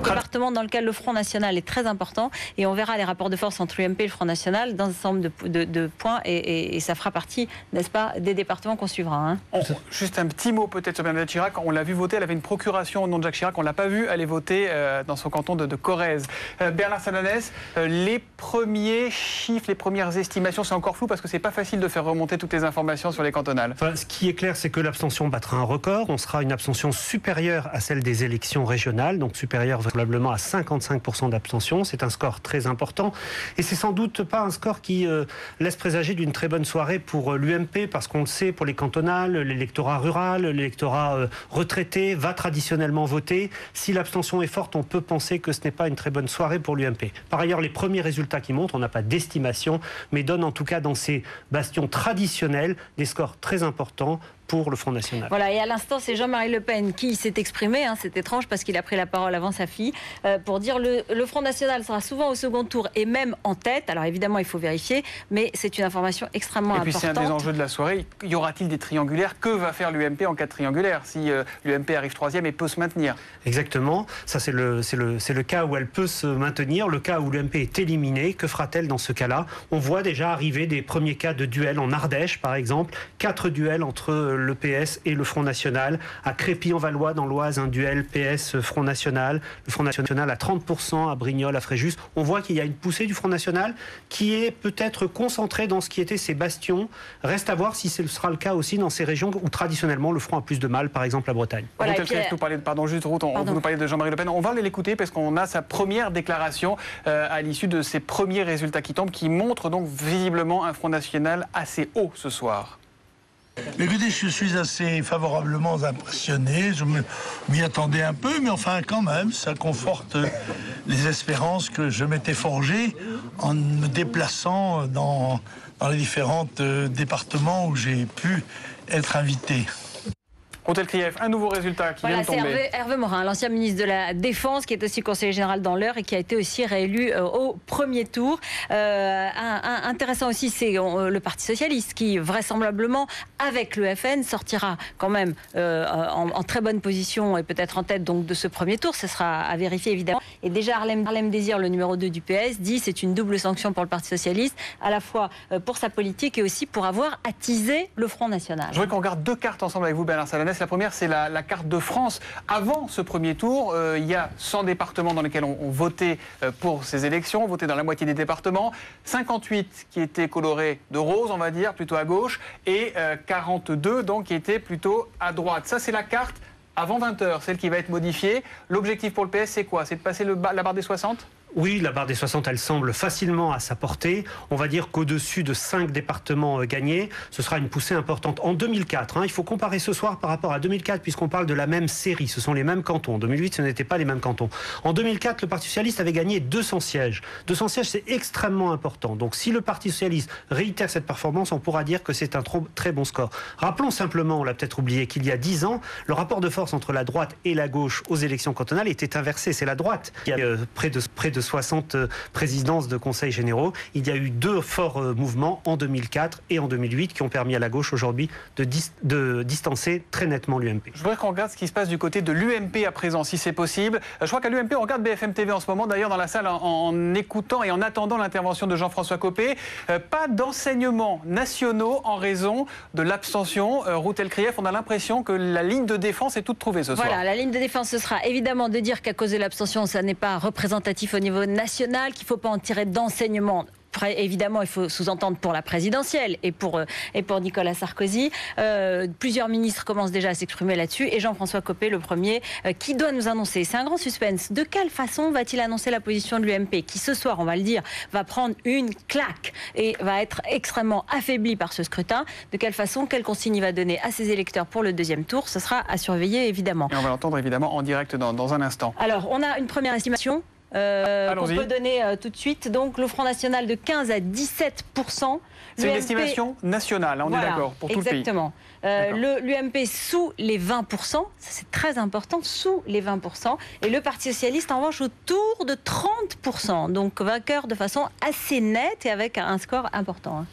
département dans lequel le Front National est très important, et on verra les rapports de force entre l'UMP et le Front National dans un certain nombre de points, et ça fera partie, n'est-ce pas, des départements qu'on suivra. Hein. Juste un petit mot peut-être sur Bernadette Chirac. On l'a vu voter, elle avait une procuration au nom de Jacques Chirac, on ne l'a pas vu aller voter dans son canton de Corrèze. Bernard Sananès, les premiers chiffres, les premières estimations, c'est encore flou parce que c'est pas facile de faire remonter toutes les informations sur les cantonales. Enfin, ce qui est clair, c'est que l'abstention battra un record. On sera une abstention supérieure à celle des élections régionales, donc supérieure probablement à 55% d'abstention. C'est un score très important. Et c'est sans doute pas un score qui laisse présager d'une très bonne soirée pour l'UMP, parce qu'on le sait, pour les cantonales, l'électorat rural, l'électorat retraité va traditionnellement voter. Si l'abstention est forte, on peut penser que ce n'est pas une très bonne soirée pour l'UMP. Par ailleurs, les premiers résultats qui montrent, on n'a pas d'estimation, mais donnent en tout cas dans ces bastions traditionnels des scores très importants pour le Front National. Voilà, et à l'instant, c'est Jean-Marie Le Pen qui s'est exprimé, hein, c'est étrange parce qu'il a pris la parole avant sa fille, pour dire le Front National sera souvent au second tour et même en tête. Alors évidemment, il faut vérifier, mais c'est une information extrêmement importante. Et puis c'est un des enjeux de la soirée. Y aura-t-il des triangulaires? Que va faire l'UMP en cas de triangulaire si l'UMP arrive troisième et peut se maintenir? Exactement, ça c'est le cas où elle peut se maintenir, le cas où l'UMP est éliminée. Que fera-t-elle dans ce cas-là? On voit déjà arriver des premiers cas de duels en Ardèche, par exemple. 4 duels entre le PS et le Front National. À Crépy-en-Valois, dans l'Oise, un duel PS-Front National. Le Front National à 30%, à Brignoles, à Fréjus. On voit qu'il y a une poussée du Front National qui est peut-être concentrée dans ce qui était ses bastions. Reste à voir si ce sera le cas aussi dans ces régions où traditionnellement le Front a plus de mal, par exemple la Bretagne. Voilà, vous nous parlez de Jean-Marie Le Pen. On va aller l'écouter parce qu'on a sa première déclaration à l'issue de ces premiers résultats qui tombent, qui montrent donc visiblement un Front National assez haut ce soir. Écoutez, je suis assez favorablement impressionné. Je m'y attendais un peu, mais enfin, quand même, ça conforte les espérances que je m'étais forgées en me déplaçant dans les différents départements où j'ai pu être invité. Hôtel Krief, un nouveau résultat qui vient de tomber. C'est Hervé Morin, l'ancien ministre de la Défense, qui est aussi conseiller général dans l'Eure et qui a été aussi réélu au premier tour. Intéressant aussi, c'est le Parti Socialiste qui, vraisemblablement, avec le FN, sortira quand même en très bonne position et peut-être en tête donc, de ce premier tour. Ce sera à vérifier, évidemment. Et déjà, Harlem Désir, le numéro 2 du PS, dit que c'est une double sanction pour le Parti Socialiste, à la fois pour sa politique et aussi pour avoir attisé le Front National. Je voudrais qu'on regarde deux cartes ensemble avec vous, Bernard Sananès. La première, c'est la carte de France. Avant ce premier tour, il y a 100 départements dans lesquels on votait pour ces élections, on votait dans la moitié des départements, 58 qui étaient colorés de rose, on va dire, plutôt à gauche, et 42 donc qui étaient plutôt à droite. Ça, c'est la carte avant 20h, celle qui va être modifiée. L'objectif pour le PS, c'est quoi? C'est de passer la barre des 60? Oui, la barre des 60, elle semble facilement à sa portée. On va dire qu'au-dessus de 5 départements gagnés, ce sera une poussée importante. En 2004, il faut comparer ce soir par rapport à 2004, puisqu'on parle de la même série. Ce sont les mêmes cantons. En 2008, ce n'étaient pas les mêmes cantons. En 2004, le Parti Socialiste avait gagné 200 sièges. 200 sièges, c'est extrêmement important. Donc, si le Parti Socialiste réitère cette performance, on pourra dire que c'est un très bon score. Rappelons simplement, on l'a peut-être oublié, qu'il y a 10 ans, le rapport de force entre la droite et la gauche aux élections cantonales était inversé. C'est la droite qui a près de 60 présidences de conseils généraux. Il y a eu 2 forts mouvements en 2004 et en 2008 qui ont permis à la gauche aujourd'hui de distancer très nettement l'UMP. Je voudrais qu'on regarde ce qui se passe du côté de l'UMP à présent, si c'est possible. Je crois qu'à l'UMP, on regarde BFM TV en ce moment, d'ailleurs dans la salle, en écoutant et en attendant l'intervention de Jean-François Copé. Pas d'enseignements nationaux en raison de l'abstention. Routel Krief, on a l'impression que la ligne de défense est toute trouvée ce soir. Voilà, la ligne de défense, ce sera évidemment de dire qu'à cause de l'abstention, ça n'est pas représentatif au niveau national, qu'il ne faut pas en tirer d'enseignement. Évidemment, il faut sous-entendre pour la présidentielle et pour Nicolas Sarkozy. Plusieurs ministres commencent déjà à s'exprimer là-dessus et Jean-François Copé, le premier, qui doit nous annoncer. C'est un grand suspense. De quelle façon va-t-il annoncer la position de l'UMP qui, ce soir, on va le dire, va prendre une claque et va être extrêmement affaibli par ce scrutin? De quelle façon, quelle consigne il va donner à ses électeurs pour le deuxième tour? Ce sera à surveiller, évidemment. Et on va l'entendre, évidemment, en direct dans un instant. Alors, on a une première estimation qu'on peut donner tout de suite. Donc le Front National de 15 à 17%. C'est une estimation nationale, on est d'accord, pour tout le pays. Exactement. L'UMP sous les 20%, ça c'est très important, sous les 20%. Et le Parti Socialiste en revanche autour de 30%. Donc vainqueur de façon assez nette et avec un score important.